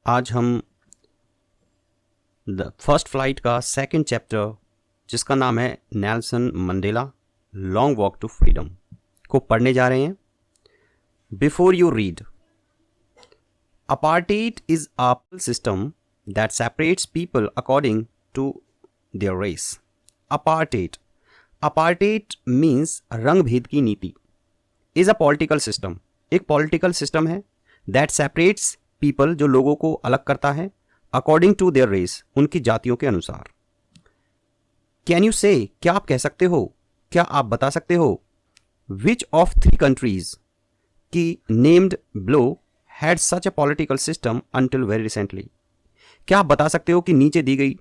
आज हम the first flight का सेकंड चैप्टर, जिसका नाम है Nelson Mandela long walk to freedom, को पढ़ने जा रहे हैं। Before you read, apartheid is a system that separates people according to their race. Apartheid means रंग भेद की नीति is a political system, एक political system है that separates people, जो लोगों को अलग करता है according to their race, उनकी जातियों के अनुसार। Can you say, क्या आप कह सकते हो, क्या आप बता सकते हो, which of three countries की named below had such a political system until very recently? क्या आप बता सकते हो कि नीचे दी गई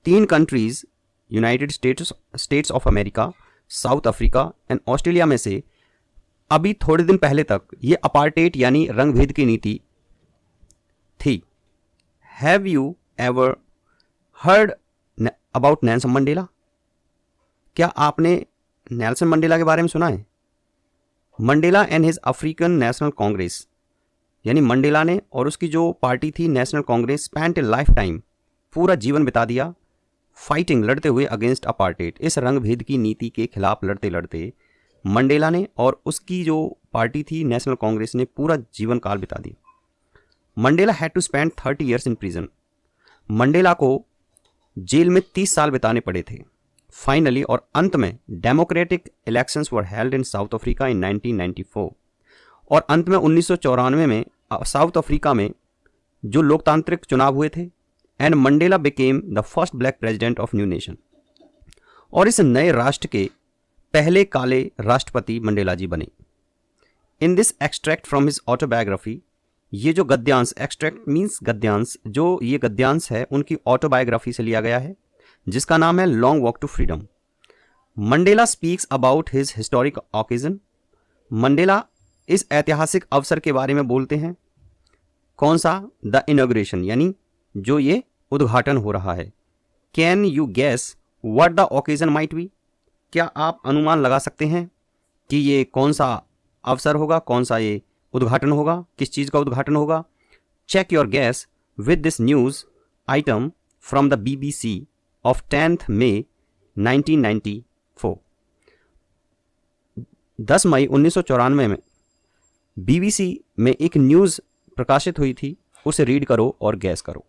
3 countries, United states of America, south Africa and Australia में से अभी थोड़े दिन पहले तक ये अपार्टेट यानी रंग भेद की नीति थी। Have you ever heard about Nelson Mandela? क्या आपने नेल्सन मंडेला के बारे में सुना है? Mandela and his African national Congress, यानी मंडेला ने और उसकी जो पार्टी थी नेशनल कांग्रेस, स्पेंट ए लाइफ टाइम, पूरा जीवन बिता दिया फाइटिंग, लड़ते हुए अगेंस्ट अपार्टेट, इस रंग भेद की नीति के खिलाफ लड़ते लड़ते मंडेला ने और उसकी जो पार्टी थी नेशनल कांग्रेस ने पूरा जीवन काल बिता दिया। Mandela had to spend 30 years in prison, Mandela को जेल में 30 साल बिताने पड़े थे। फाइनली और अंत में democratic elections were held in south Africa in 1994, और अंत में 1994 में साउथ अफ्रीका में जो लोकतांत्रिक चुनाव हुए थे, and Mandela became the first black president of new nation, और इस नए राष्ट्र के पहले काले राष्ट्रपति मंडेला जी बने। In this extract from his autobiography, ये जो गद्यांश, एक्सट्रैक्ट मीन्स गद्यांश, जो ये गद्यांश है उनकी ऑटोबायोग्राफी से लिया गया है, जिसका नाम है long walk to freedom. Mandela speaks about his historic occasion, Mandela इस ऐतिहासिक अवसर के बारे में बोलते हैं। कौन सा? द इनॉग्रेशन, यानी जो ये उद्घाटन हो रहा है। Can you guess what the occasion might be? क्या आप अनुमान लगा सकते हैं कि ये कौन सा अवसर होगा, कौन सा ये उद्घाटन होगा, किस चीज़ का उद्घाटन होगा? Check your guess with this news item from the BBC of 10th May 1994। 10 मई 1994 में BBC में एक न्यूज़ प्रकाशित हुई थी, उसे रीड करो और गैस करो।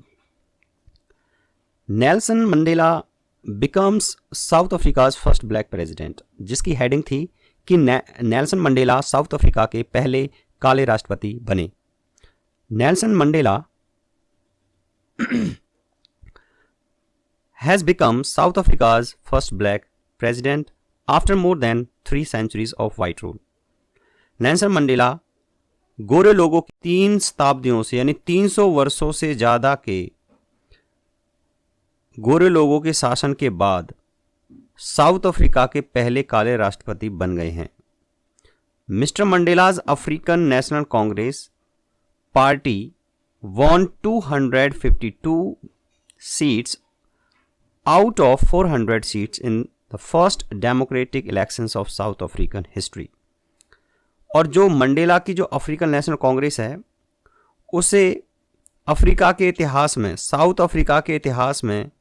Nelson Mandela becomes south Africa's first black president, जिसकी हेडिंग थी कि नेल्सन मंडेला साउथ अफ्रीका के पहले काले राष्ट्रपति बने। Nelson Mandela has become south Africa's first black president after more than 3 centuries of white rule. Nelson Mandela गोरे लोगों की 3 शताब्दियों से, यानी 300 वर्षों से ज़्यादा के गोरे लोगों के शासन के बाद साउथ अफ्रीका के पहले काले राष्ट्रपति बन गए हैं। Mister Mandela's African national Congress party won 252 seats out of 400 seats in the first democratic elections of South African history। और जो मंडेला की जो अफ्रीकन नेशनल कांग्रेस है, उसे अफ्रीका के इतिहास में, साउथ अफ्रीका के इतिहास में,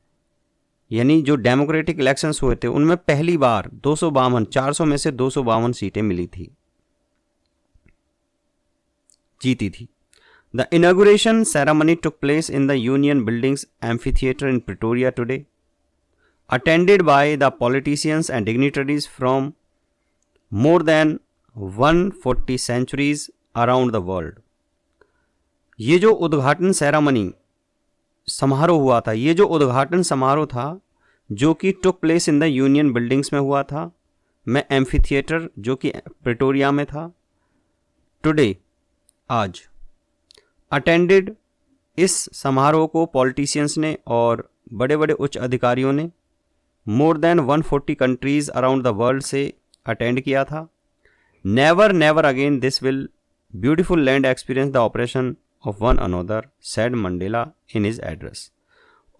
यानी जो डेमोक्रेटिक इलेक्शंस हुए थे उनमें पहली बार 252, 400 में से 252 सीटें मिली थी, जीती थी। The inauguration ceremony took place in the Union Buildings amphitheatre in Pretoria today, attended by the politicians and dignitaries from more than 140 centuries around the world. ये जो उद्घाटन सेरेमनी समारोह हुआ था, ये जो उद्घाटन समारोह था जो कि टुक place in the Union buildings में हुआ था, में एम्फीथिएटर जो कि प्रिटोरिया में था, टुडे आज, अटेंडेड, इस समारोह को पॉलिटिशियंस ने और बड़े बड़े उच्च अधिकारियों ने मोर than 140 countries around the world से अटेंड किया था। Never never again this will beautiful land experience the operation of one another, said Mandela in his address.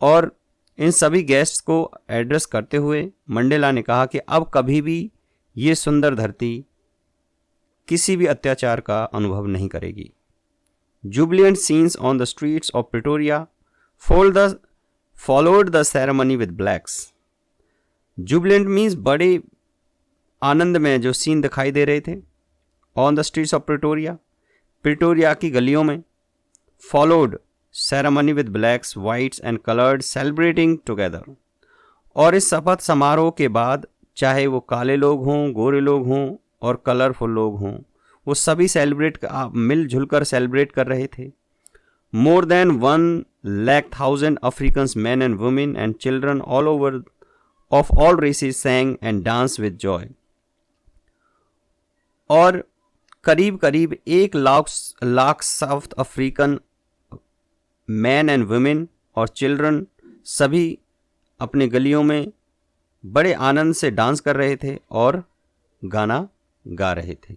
और इन सभी गेस्ट्स को एड्रेस करते हुए मंडेला ने कहा कि अब कभी भी ये सुंदर धरती किसी भी अत्याचार का अनुभव नहीं करेगी। Jubilant scenes on the streets of Pretoria followed the ceremony with blacks. Jubilant means बड़े आनंद में जो सीन दिखाई दे रहे थे on the streets of Pretoria, Pretoria की गलियों में. Followed ceremony with blacks, whites and coloured celebrating together. और इस शपथ समारोह के बाद चाहे वो काले लोग हों, गोरे लोग हों और कलरफुल लोग हों, वो सभी मिलजुल कर सेलिब्रेट कर रहे थे. More than 100,000 Africans, men and women and children all over of all races sang and danced with joy. और करीब करीब 1 lakh south African man and women और चिल्ड्रन सभी अपने गलियों में बड़े आनंद से डांस कर रहे थे और गाना गा रहे थे.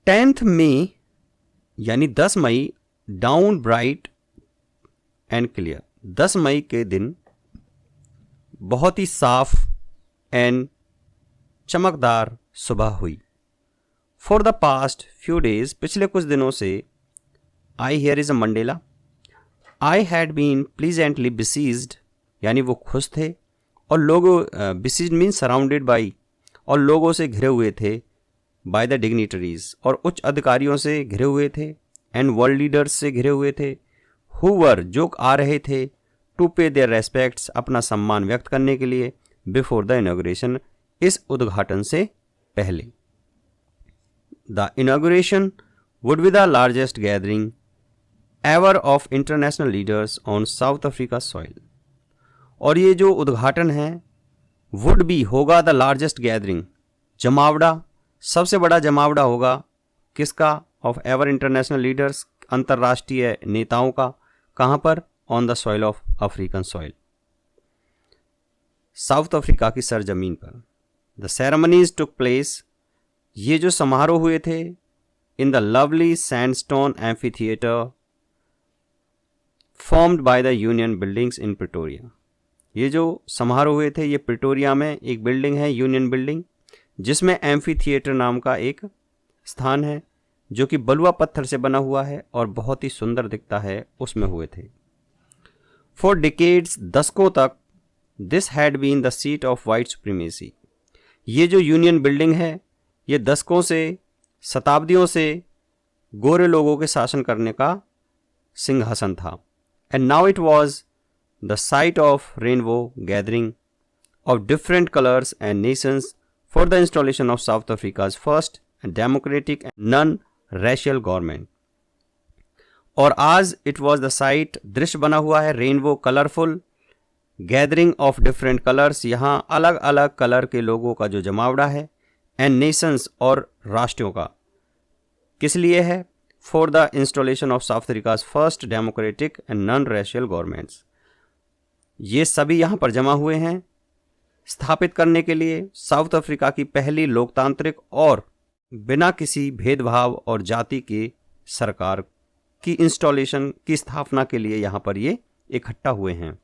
10th मई यानी 10 मई, डाउन ब्राइट एंड क्लियर. 10 मई के दिन बहुत ही साफ एंड चमकदार सुबह हुई. For the past few days, पिछले कुछ दिनों से, I here is a Mandela, I had been pleasantly besieged, यानी वो खुश थे और लोगों, बिसीज्ड मीन सराउंडेड बाई, और लोगों से घिरे हुए थे, बाय द डिग्निटरीज, और उच्च अधिकारियों से घिरे हुए थे, एंड वर्ल्ड लीडर्स से घिरे हुए थे, हु वर, जो आ रहे थे, टू पे देयर रेस्पेक्ट्स, अपना सम्मान व्यक्त करने के लिए, बिफोर द इनॉग्रेशन, इस उद्घाटन से पहले. The inauguration would be the largest gathering ever of international leaders on south Africa soil. और ये जो उद्घाटन है, वुड बी होगा, द लार्जेस्ट गैदरिंग, जमावड़ा, सबसे बड़ा जमावड़ा होगा, किसका, ऑफ एवर इंटरनेशनल लीडर्स, अंतर्राष्ट्रीय नेताओं का, कहाँ पर, on the soil of African soil, south Africa की सरजमीन पर. द सेरेमनीज टुक प्लेस, ये जो समारोह हुए थे, in the lovely sandstone amphi theatre formed by the Union buildings in Pretoria. ये जो समारोह हुए थे, ये प्रिटोरिया में एक बिल्डिंग है, यूनियन बिल्डिंग, जिसमें एम्फी थिएटर नाम का एक स्थान है, जो कि बलुआ पत्थर से बना हुआ है और बहुत ही सुंदर दिखता है, उसमें हुए थे. फॉर डिकेड्स, दशकों तक, this had been the seat of white supremacy. ये जो यूनियन बिल्डिंग है, ये दशकों से, शताब्दियों से गोरे लोगों के शासन करने का सिंहासन था. And now it was the site of rainbow gathering of different colours and Nations for the installation of south Africa's first democratic and non racial government. और आज इट वॉज द साइट, दृश्य बना हुआ है, rainbow colourful gathering of different colours, यहाँ अलग अलग colour के लोगों का जो जमावड़ा है, एंड नेशंस, और राष्ट्रों का. किस लिए है, for the installation of south Africa's first democratic and non racial governments. ये सभी यहाँ पर जमा हुए हैं स्थापित करने के लिए साउथ अफ्रीका की पहली लोकतांत्रिक और बिना किसी भेदभाव और जाति की सरकार की इंस्टॉलेशन की स्थापना के लिए यहाँ पर ये इकट्ठा हुए हैं.